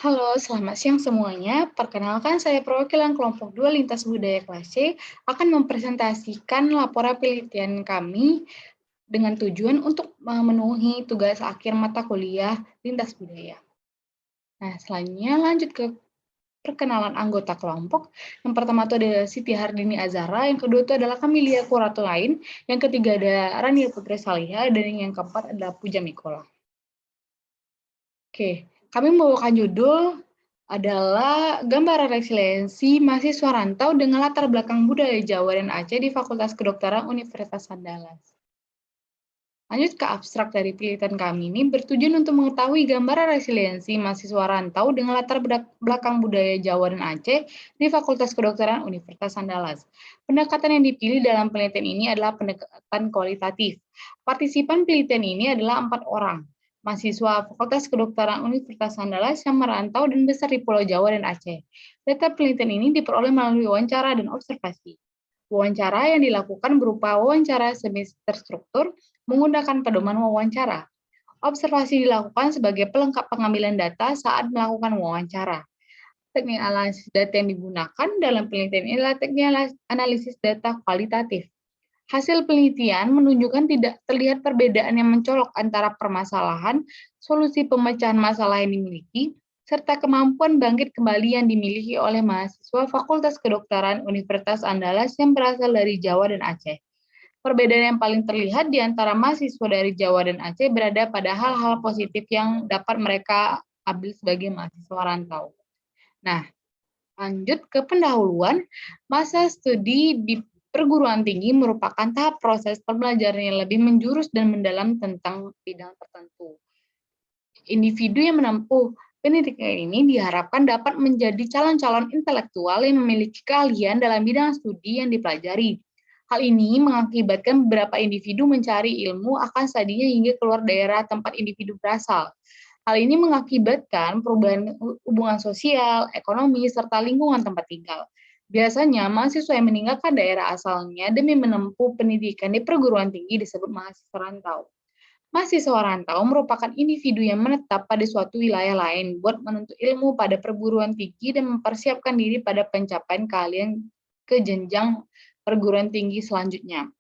Halo, selamat siang semuanya. Perkenalkan, saya perwakilan kelompok 2 Lintas Budaya kelas C akan mempresentasikan laporan penelitian kami dengan tujuan untuk memenuhi tugas akhir mata kuliah Lintas Budaya. Nah, selanjutnya lanjut ke perkenalan anggota kelompok. Yang pertama itu ada Siti Hardini Azara, yang kedua itu adalah Kamilia Kuratulain, yang ketiga ada Rania Putri Saliha, dan yang keempat adalah Puja Mikola. Oke, kami membawakan judul adalah Gambaran Resiliensi Mahasiswa Rantau dengan Latar Belakang Budaya Jawa dan Aceh di Fakultas Kedokteran Universitas Andalas. Lanjut ke abstrak dari penelitian kami ini bertujuan untuk mengetahui gambaran resiliensi mahasiswa rantau dengan latar belakang budaya Jawa dan Aceh di Fakultas Kedokteran Universitas Andalas. Pendekatan yang dipilih dalam penelitian ini adalah pendekatan kualitatif. Partisipan penelitian ini adalah 4 orang, mahasiswa Fakultas Kedokteran Universitas Andalas yang merantau dan besar di Pulau Jawa dan Aceh. Data penelitian ini diperoleh melalui wawancara dan observasi. Wawancara yang dilakukan berupa wawancara semi terstruktur menggunakan pedoman wawancara. Observasi dilakukan sebagai pelengkap pengambilan data saat melakukan wawancara. Teknik analisis data yang digunakan dalam penelitian ini adalah teknik analisis data kualitatif. Hasil penelitian menunjukkan tidak terlihat perbedaan yang mencolok antara permasalahan, solusi pemecahan masalah yang dimiliki, serta kemampuan bangkit kembali yang dimiliki oleh mahasiswa Fakultas Kedokteran Universitas Andalas yang berasal dari Jawa dan Aceh. Perbedaan yang paling terlihat di antara mahasiswa dari Jawa dan Aceh berada pada hal-hal positif yang dapat mereka ambil sebagai mahasiswa rantau. Nah, lanjut ke pendahuluan, masa studi di perguruan tinggi merupakan tahap proses pembelajaran yang lebih menjurus dan mendalam tentang bidang tertentu. Individu yang menempuh pendidikan ini diharapkan dapat menjadi calon-calon intelektual yang memiliki keahlian dalam bidang studi yang dipelajari. Hal ini mengakibatkan beberapa individu mencari ilmu akan studinya hingga keluar daerah tempat individu berasal. Hal ini mengakibatkan perubahan hubungan sosial, ekonomi, serta lingkungan tempat tinggal. Biasanya, mahasiswa yang meninggalkan daerah asalnya demi menempuh pendidikan di perguruan tinggi disebut mahasiswa rantau. Mahasiswa rantau merupakan individu yang menetap pada suatu wilayah lain buat menuntut ilmu pada perguruan tinggi dan mempersiapkan diri pada pencapaian keahlian ke jenjang perguruan tinggi selanjutnya.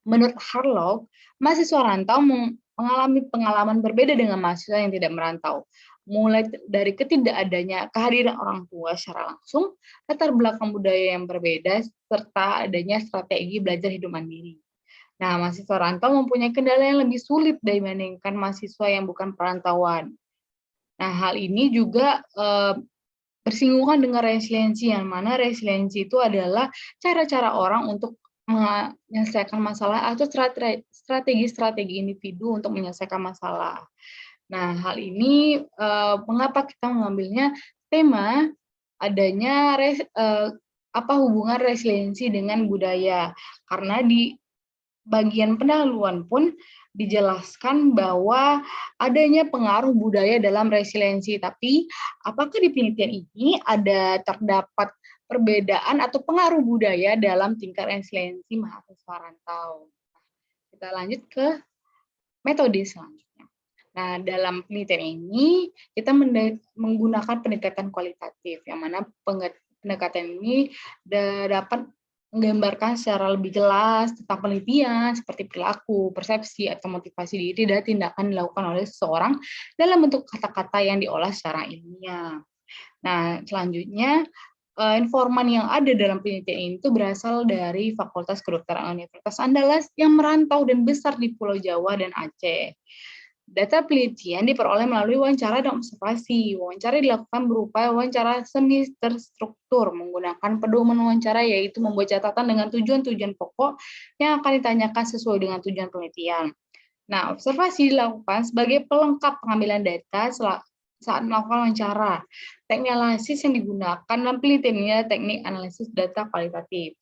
Menurut Harlow, mahasiswa rantau mengalami pengalaman berbeda dengan mahasiswa yang tidak merantau, mulai dari ketidakadanya kehadiran orang tua secara langsung, latar belakang budaya yang berbeda, serta adanya strategi belajar hidup mandiri. Nah, mahasiswa rantau mempunyai kendala yang lebih sulit dibandingkan mahasiswa yang bukan perantauan. Nah, hal ini juga bersinggungan dengan resiliensi, yang mana resiliensi itu adalah cara-cara orang untuk menyelesaikan masalah atau strategi-strategi individu untuk menyelesaikan masalah. Nah, hal ini mengapa kita mengambilnya tema adanya apa hubungan resiliensi dengan budaya? Karena di bagian pendahuluan pun dijelaskan bahwa adanya pengaruh budaya dalam resiliensi, tapi apakah di penelitian ini terdapat perbedaan atau pengaruh budaya dalam tingkat resiliensi mahasiswa rantau? Kita lanjut ke metode selanjutnya. Nah, dalam penelitian ini kita menggunakan pendekatan kualitatif, yang mana pendekatan ini dapat menggambarkan secara lebih jelas tentang penelitian seperti perilaku, persepsi, atau motivasi diri dan tindakan dilakukan oleh seseorang dalam bentuk kata-kata yang diolah secara ilmiah. Nah, selanjutnya informan yang ada dalam penelitian ini itu berasal dari Fakultas Kedokteran Universitas Andalas yang merantau dan besar di Pulau Jawa dan Aceh. Data penelitian diperoleh melalui wawancara dan observasi. Wawancara dilakukan berupa wawancara semi terstruktur menggunakan pedoman wawancara, yaitu membuat catatan dengan tujuan-tujuan pokok yang akan ditanyakan sesuai dengan tujuan penelitian. Nah, observasi dilakukan sebagai pelengkap pengambilan data saat melakukan wawancara. Teknik analisis yang digunakan dalam penelitian ini adalah teknik analisis data kualitatif.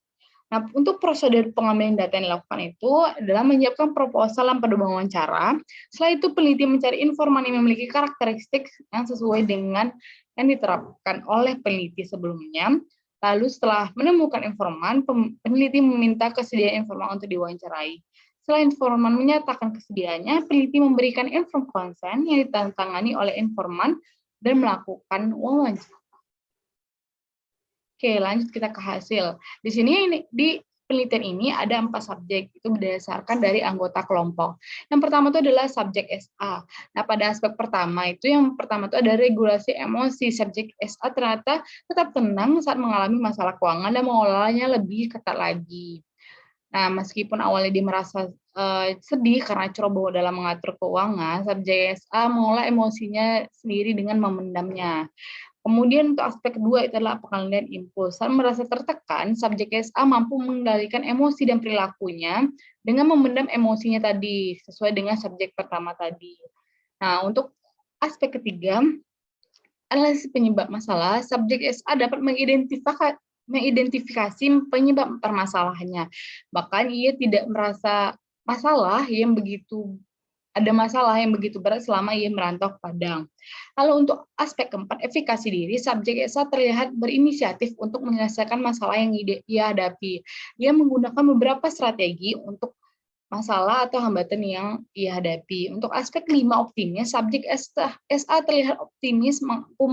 Nah, untuk prosedur pengambilan data yang dilakukan itu adalah menyiapkan proposal dan pedoman wawancara. Setelah itu, peneliti mencari informan yang memiliki karakteristik yang sesuai dengan yang diterapkan oleh peneliti sebelumnya. Lalu setelah menemukan informan, peneliti meminta kesediaan informan untuk diwawancarai. Setelah informan menyatakan kesediaannya, peneliti memberikan inform konsen yang ditandatangani oleh informan dan melakukan wawancara. Oke, lanjut kita ke hasil. Di sini di penelitian ini ada 4 subjek, itu berdasarkan dari anggota kelompok. Yang pertama itu adalah subjek SA. Nah, pada aspek pertama yang pertama itu ada regulasi emosi. Subjek SA ternyata tetap tenang saat mengalami masalah keuangan dan mengolahnya lebih ketat lagi. Nah, meskipun awalnya dia merasa sedih karena ceroboh dalam mengatur keuangan, subjek SA mengolah emosinya sendiri dengan memendamnya. Kemudian untuk aspek kedua itu adalah pengendalian impuls. Saat merasa tertekan, subjek SA mampu mengendalikan emosi dan perilakunya dengan memendam emosinya tadi, sesuai dengan subjek pertama tadi. Nah, untuk aspek ketiga, analisis penyebab masalah, subjek SA dapat mengidentifikasi penyebab permasalahannya. Bahkan ia tidak merasa ada masalah yang begitu berat selama ia merantau ke Padang. Lalu untuk aspek keempat, efikasi diri, subjek SA terlihat berinisiatif untuk menyelesaikan masalah yang ia hadapi. Ia menggunakan beberapa strategi untuk masalah atau hambatan yang ia hadapi. Untuk aspek 5 optimis, subjek SA terlihat optimis mampu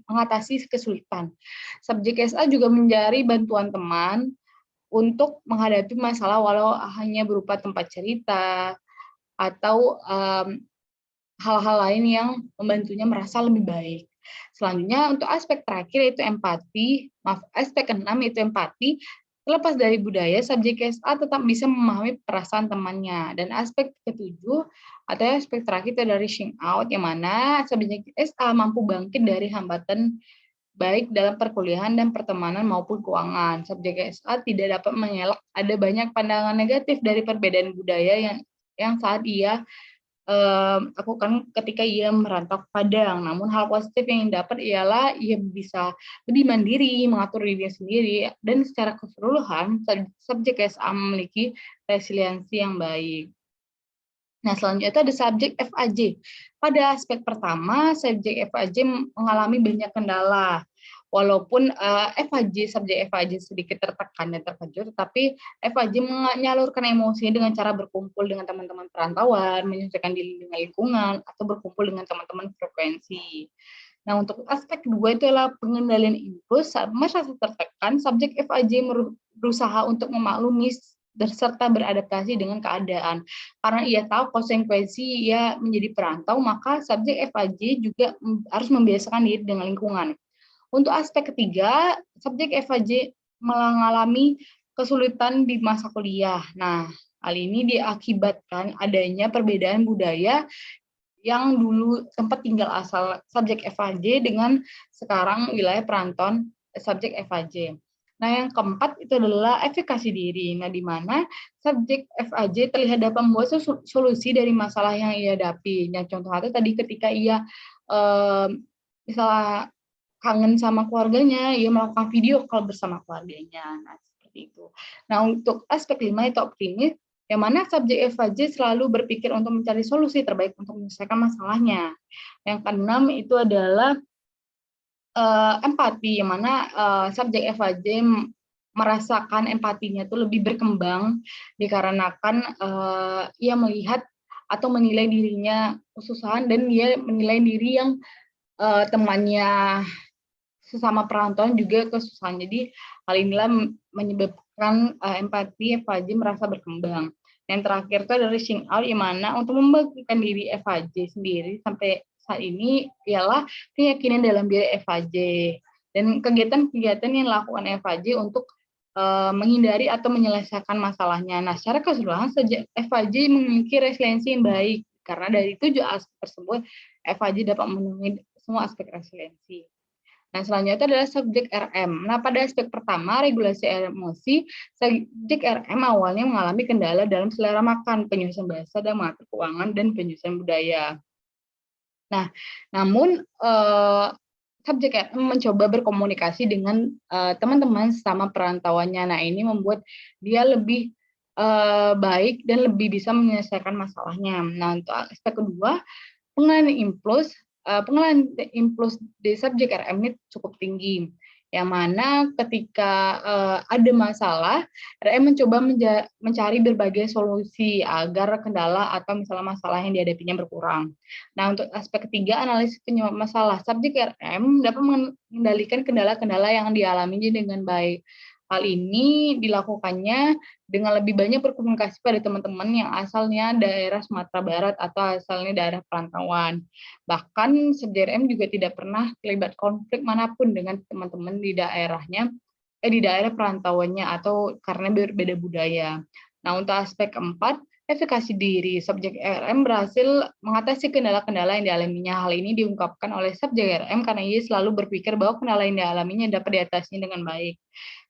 mengatasi kesulitan. Subjek SA juga mencari bantuan teman untuk menghadapi masalah walau hanya berupa tempat cerita, atau hal-hal lain yang membantunya merasa lebih baik. Selanjutnya untuk aspek terakhir yaitu aspek keenam yaitu empati. Terlepas dari budaya, subjek SA tetap bisa memahami perasaan temannya. Dan aspek ketujuh atau aspek terakhir itu dari reaching out, yang mana subjek SA mampu bangkit dari hambatan baik dalam perkuliahan dan pertemanan maupun keuangan. Subjek SA tidak dapat mengelak ada banyak pandangan negatif dari perbedaan budaya yang saat ia lakukan ketika ia merantau ke Padang. Namun hal positif yang dapat ialah ia bisa lebih mandiri, mengatur dirinya sendiri, dan secara keseluruhan subjek SA memiliki resiliensi yang baik. Nah, selanjutnya itu ada subjek FAJ. Pada aspek pertama, subjek FAJ mengalami banyak kendala. Walaupun subjek FAJ sedikit tertekan dan terkejut, tetapi FAJ menyalurkan emosinya dengan cara berkumpul dengan teman-teman perantauan, menyesuaikan diri dengan lingkungan, atau berkumpul dengan teman-teman frekuensi. Nah, untuk aspek kedua itu adalah pengendalian impuls. Saat merasa tertekan, subjek FAJ berusaha untuk memaklumi serta beradaptasi dengan keadaan. Karena ia tahu konsekuensi ia menjadi perantau, maka subjek FAJ juga harus membiasakan diri dengan lingkungan. Untuk aspek ketiga, subjek FAJ mengalami kesulitan di masa kuliah. Nah, hal ini diakibatkan adanya perbedaan budaya yang dulu sempat tinggal asal subjek FAJ dengan sekarang wilayah perantauan subjek FAJ. Nah, yang keempat itu adalah efikasi diri. Nah, di mana subjek FAJ terlihat dapat membuat solusi dari masalah yang ia hadapi. Yang contoh itu tadi ketika ia misalnya kangen sama keluarganya, ia melakukan video call bersama keluarganya. Nah, seperti itu. Nah, untuk aspek 5 itu optimis, yang mana subjek FAJ selalu berpikir untuk mencari solusi terbaik untuk menyelesaikan masalahnya. Yang keenam itu adalah empati, yang mana subjek FAJ merasakan empatinya itu lebih berkembang dikarenakan ia melihat atau menilai dirinya kesusahan dan dia menilai diri yang temannya sesama perantauan juga kesusahan. Jadi hal inilah menyebabkan empati FAJ merasa berkembang. Yang terakhir itu adalah reaching out, yang mana untuk membangkitkan diri FAJ sendiri sampai saat ini ialah keyakinan dalam diri FAJ dan kegiatan-kegiatan yang dilakukan FAJ untuk menghindari atau menyelesaikan masalahnya. Nah, secara keseluruhan FAJ memiliki resiliensi yang baik karena dari 7 aspek tersebut FAJ dapat memenuhi semua aspek resiliensi. Nah, selanjutnya itu adalah subjek RM. Nah, pada aspek pertama, regulasi emosi, subjek RM awalnya mengalami kendala dalam selera makan, penyusunan bahasa, dan mengatur keuangan, dan penyusunan budaya. Nah, namun subjek RM mencoba berkomunikasi dengan teman-teman sesama perantauannya. Nah, ini membuat dia lebih baik dan lebih bisa menyelesaikan masalahnya. Nah, untuk aspek kedua, pengendalian impuls di subjek RM ini cukup tinggi. yang mana ketika ada masalah, RM mencoba mencari berbagai solusi agar kendala atau misalnya masalah yang dihadapinya berkurang. Nah, untuk aspek ketiga, analisis penyebab masalah. Subjek RM dapat mengendalikan kendala-kendala yang dialaminya dengan baik. Hal ini dilakukannya dengan lebih banyak berkomunikasi pada teman-teman yang asalnya daerah Sumatera Barat atau asalnya daerah perantauan. Bahkan subjek RM juga tidak pernah terlibat konflik manapun dengan teman-teman di daerahnya, di daerah perantauannya atau karena berbeda budaya. Nah, untuk aspek keempat, efikasi diri. Subjek RM berhasil mengatasi kendala-kendala yang dialaminya. Hal ini diungkapkan oleh subjek RM karena ia selalu berpikir bahwa kendala yang dialaminya dapat diatasinya dengan baik.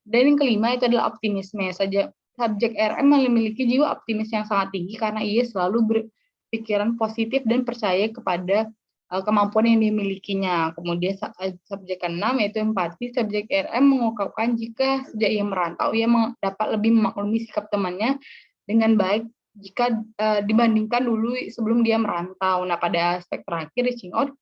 Dan yang kelima itu adalah optimisme. Subjek RM memiliki jiwa optimis yang sangat tinggi karena ia selalu berpikiran positif dan percaya kepada kemampuan yang dimilikinya. Kemudian subjek keenam yaitu empati. Subjek RM mengungkapkan jika sejak ia merantau, ia dapat lebih memaklumi sikap temannya dengan baik jika dibandingkan dulu sebelum dia merantau. Nah, pada aspek terakhir, reaching out,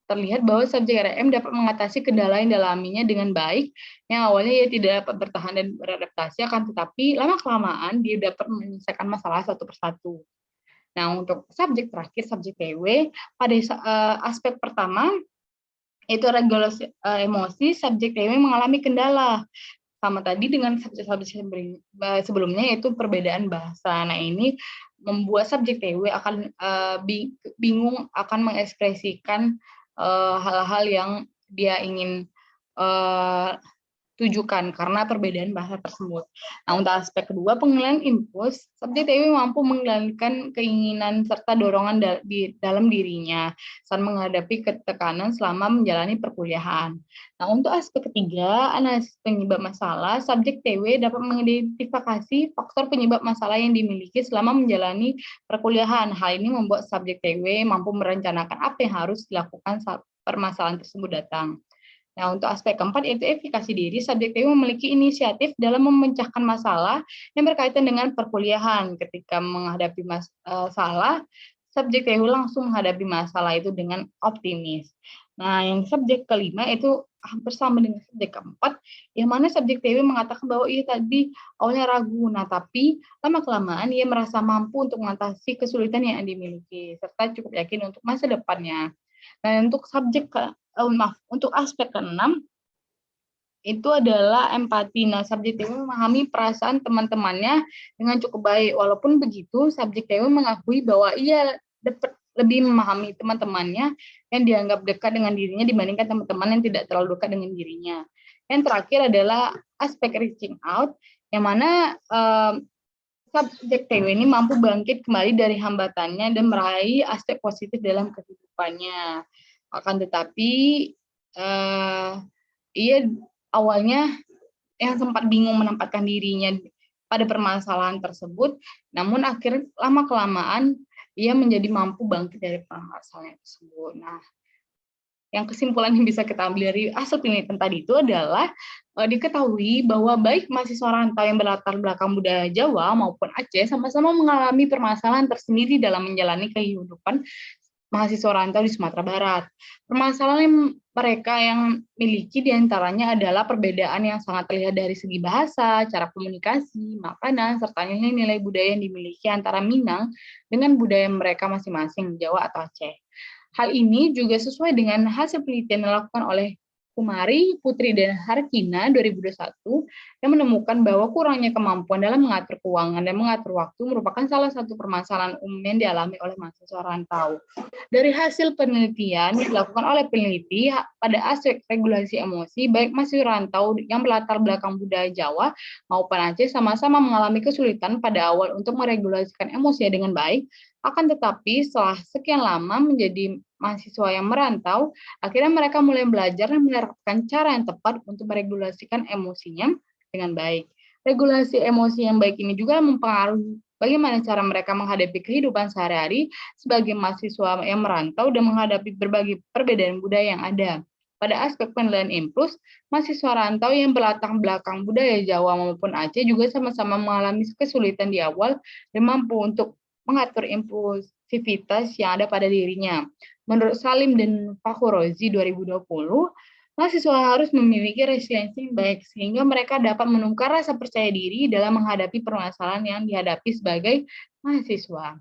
terlihat bahwa subjek RM dapat mengatasi kendala yang dialaminya dengan baik, yang awalnya ia tidak dapat bertahan dan beradaptasi, akan tetapi lama-kelamaan dia dapat menyelesaikan masalah satu persatu. Nah, untuk subjek terakhir, subjek TW, pada aspek pertama, itu regulasi emosi, subjek TW mengalami kendala. Sama tadi dengan subjek-subjek sebelumnya, yaitu perbedaan bahasa. Nah, ini membuat subjek TW akan bingung akan mengekspresikan hal-hal yang dia ingin tujukan karena perbedaan bahasa tersebut. Nah, untuk aspek kedua, pengendalian impuls, subjek TW mampu mengendalikan keinginan serta dorongan di dalam dirinya saat menghadapi ketekanan selama menjalani perkuliahan. Nah, untuk aspek ketiga, analisis penyebab masalah, subjek TW dapat mengidentifikasi faktor penyebab masalah yang dimiliki selama menjalani perkuliahan. Hal ini membuat subjek TW mampu merencanakan apa yang harus dilakukan saat permasalahan tersebut datang. Nah, untuk aspek keempat yaitu efikasi diri, subjek TW memiliki inisiatif dalam memecahkan masalah yang berkaitan dengan perkuliahan. Ketika menghadapi masalah, subjek TW langsung menghadapi masalah itu dengan optimis. Nah, yang subjek kelima itu hampir sama dengan subjek keempat, yang mana subjek TW mengatakan bahwa ia tadi awalnya ragu, nah tapi lama-kelamaan ia merasa mampu untuk mengatasi kesulitan yang dimiliki, serta cukup yakin untuk masa depannya. Nah, untuk untuk aspek keenam, itu adalah empati. Nah, subjek TW memahami perasaan teman-temannya dengan cukup baik. Walaupun begitu, subjek TW mengakui bahwa ia dapat lebih memahami teman-temannya yang dianggap dekat dengan dirinya dibandingkan teman-teman yang tidak terlalu dekat dengan dirinya. Yang terakhir adalah aspek reaching out, yang mana subjek TW ini mampu bangkit kembali dari hambatannya dan meraih aspek positif dalam kehidupannya. Akan tetapi ia awalnya yang sempat bingung menempatkan dirinya pada permasalahan tersebut, namun akhirnya lama-kelamaan ia menjadi mampu bangkit dari permasalahan tersebut. Nah, yang kesimpulan yang bisa kita ambil dari hasil penelitian tadi itu adalah diketahui bahwa baik mahasiswa rantau yang berlatar belakang budaya Jawa maupun Aceh sama-sama mengalami permasalahan tersendiri dalam menjalani kehidupan mahasiswa rantau di Sumatera Barat. Permasalahan yang mereka yang miliki diantaranya adalah perbedaan yang sangat terlihat dari segi bahasa, cara komunikasi, makanan, serta nilai budaya yang dimiliki antara Minang dengan budaya mereka masing-masing, Jawa atau Aceh. Hal ini juga sesuai dengan hasil penelitian yang dilakukan oleh Kumari, Putri, dan Harkina 2021 yang menemukan bahwa kurangnya kemampuan dalam mengatur keuangan dan mengatur waktu merupakan salah satu permasalahan umum yang dialami oleh mahasiswa rantau. Dari hasil penelitian yang dilakukan oleh peneliti pada aspek regulasi emosi, baik mahasiswa rantau yang berlatar belakang budaya Jawa maupun Aceh sama-sama mengalami kesulitan pada awal untuk meregulasikan emosi dengan baik, akan tetapi setelah sekian lama menjadi mahasiswa yang merantau, akhirnya mereka mulai belajar dan menerapkan cara yang tepat untuk meregulasikan emosinya dengan baik. Regulasi emosi yang baik ini juga mempengaruhi bagaimana cara mereka menghadapi kehidupan sehari-hari sebagai mahasiswa yang merantau dan menghadapi berbagai perbedaan budaya yang ada. Pada aspek penilaian impuls, mahasiswa rantau yang berlatar belakang budaya Jawa maupun Aceh juga sama-sama mengalami kesulitan di awal dan mampu untuk mengatur impulsivitas yang ada pada dirinya. Menurut Salim dan Fakhrozi 2020, Mahasiswa harus memiliki resiliensi yang baik, sehingga mereka dapat menumbuhkan rasa percaya diri dalam menghadapi permasalahan yang dihadapi sebagai mahasiswa.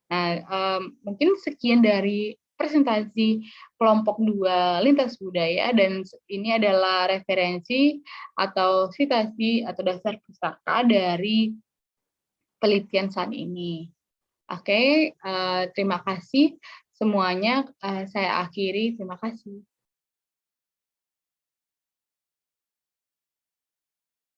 Nah, mungkin sekian dari presentasi kelompok 2 lintas budaya, dan ini adalah referensi atau citasi atau dasar pustaka dari penelitian saat ini. Oke, terima kasih semuanya, saya akhiri, terima kasih.